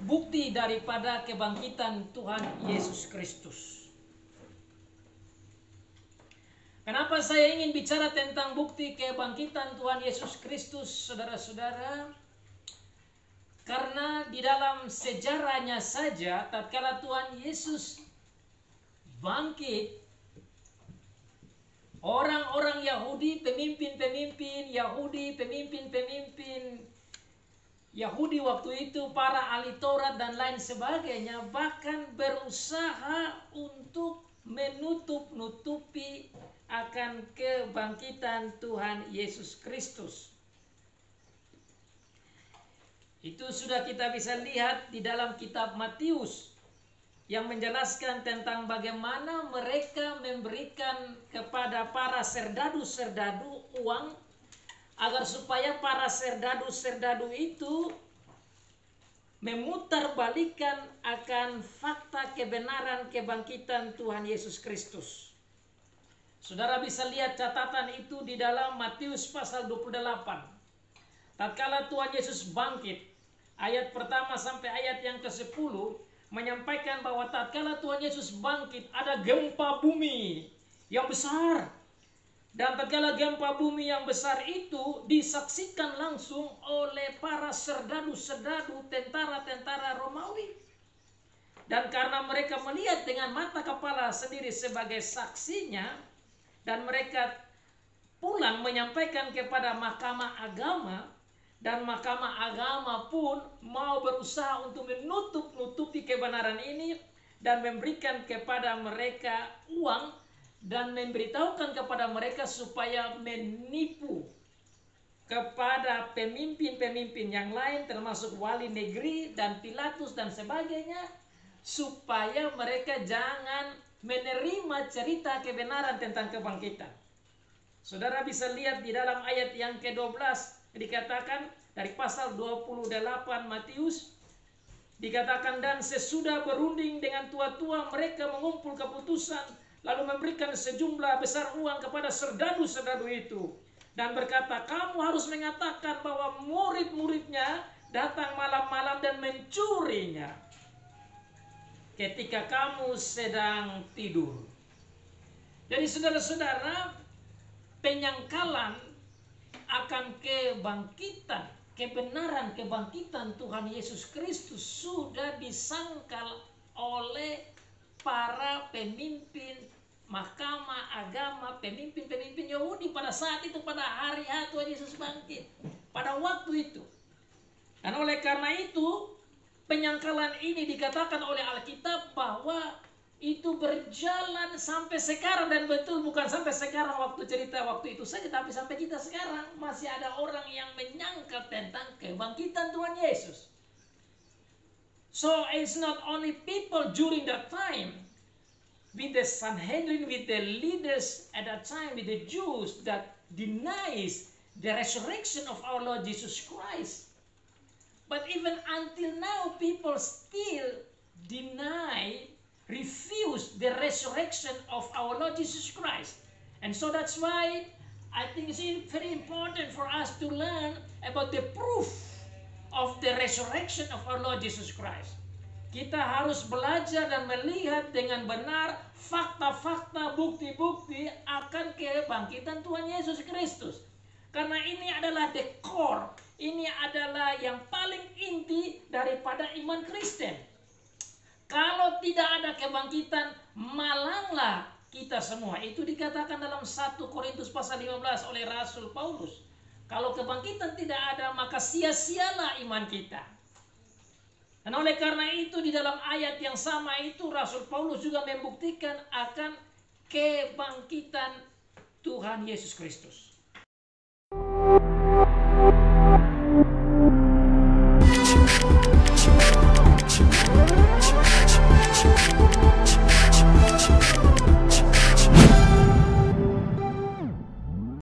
bukti daripada kebangkitan Tuhan Yesus Kristus. Kenapa saya ingin bicara tentang bukti kebangkitan Tuhan Yesus Kristus, saudara-saudara? Karena di dalam sejarahnya saja, tatkala Tuhan Yesus bangkit, orang-orang Yahudi, pemimpin-pemimpin Yahudi, pemimpin-pemimpin Yahudi waktu itu, para ahli Taurat dan lain sebagainya, bahkan berusaha untuk menutup-nutupi akan kebangkitan Tuhan Yesus Kristus. Itu sudah kita bisa lihat di dalam kitab Matius yang menjelaskan tentang bagaimana mereka memberikan kepada para serdadu-serdadu uang agar supaya para serdadu-serdadu itu memutarbalikkan akan fakta kebenaran kebangkitan Tuhan Yesus Kristus. Saudara bisa lihat catatan itu di dalam Matius pasal 28. Tatkala Tuhan Yesus bangkit, ayat pertama sampai ayat yang ke-10 menyampaikan bahwa tatkala Tuhan Yesus bangkit ada gempa bumi yang besar. Dan tatkala gempa bumi yang besar itu disaksikan langsung oleh para serdadu-serdadu tentara-tentara Romawi. Dan karena mereka melihat dengan mata kepala sendiri sebagai saksinya, dan mereka pulang menyampaikan kepada mahkamah agama, dan mahkamah agama pun mau berusaha untuk menutup-nutupi kebenaran ini dan memberikan kepada mereka uang dan memberitahukan kepada mereka supaya menipu kepada pemimpin-pemimpin yang lain termasuk wali negeri dan Pilatus dan sebagainya, supaya mereka jangan menerima cerita kebenaran tentang kebangkitan. Saudara bisa lihat di dalam ayat yang ke-12 dikatakan dari pasal 28 Matius, dikatakan, dan sesudah berunding dengan tua-tua mereka mengumpul keputusan lalu memberikan sejumlah besar uang kepada serdadu-serdadu itu dan berkata, kamu harus mengatakan bahwa murid-muridnya datang malam-malam dan mencurinya ketika kamu sedang tidur. Jadi saudara-saudara, penyangkalan akan kebangkitan, kebenaran kebangkitan Tuhan Yesus Kristus sudah disangkal oleh para pemimpin mahkamah agama, pemimpin-pemimpin Yahudi pada saat itu, pada hari Tuhan Yesus bangkit, pada waktu itu. Dan oleh karena itu, penyangkalan ini dikatakan oleh Alkitab bahwa itu berjalan sampai sekarang, dan betul bukan sampai sekarang waktu cerita waktu itu saja, tapi sampai kita sekarang masih ada orang yang menyangkal tentang kebangkitan Tuhan Yesus. So it's not only people during that time with the Sanhedrin, with the leaders at that time, with the Jews that denies the resurrection of our Lord Jesus Christ. But even until now, people still refuse the resurrection of our Lord Jesus Christ. And so that's why I think it's very important for us to learn about the proof of the resurrection of our Lord Jesus Christ. Kita harus belajar dan melihat dengan benar fakta-fakta, bukti-bukti akan kebangkitan Tuhan Yesus Kristus. Karena ini adalah the core, ini adalah yang paling inti daripada iman Kristen. Kalau tidak ada kebangkitan, malanglah kita semua. Itu dikatakan dalam 1 Korintus pasal 15 oleh Rasul Paulus. Kalau kebangkitan tidak ada, maka sia-sialah iman kita. Dan oleh karena itu di dalam ayat yang sama itu Rasul Paulus juga membuktikan akan kebangkitan Tuhan Yesus Kristus.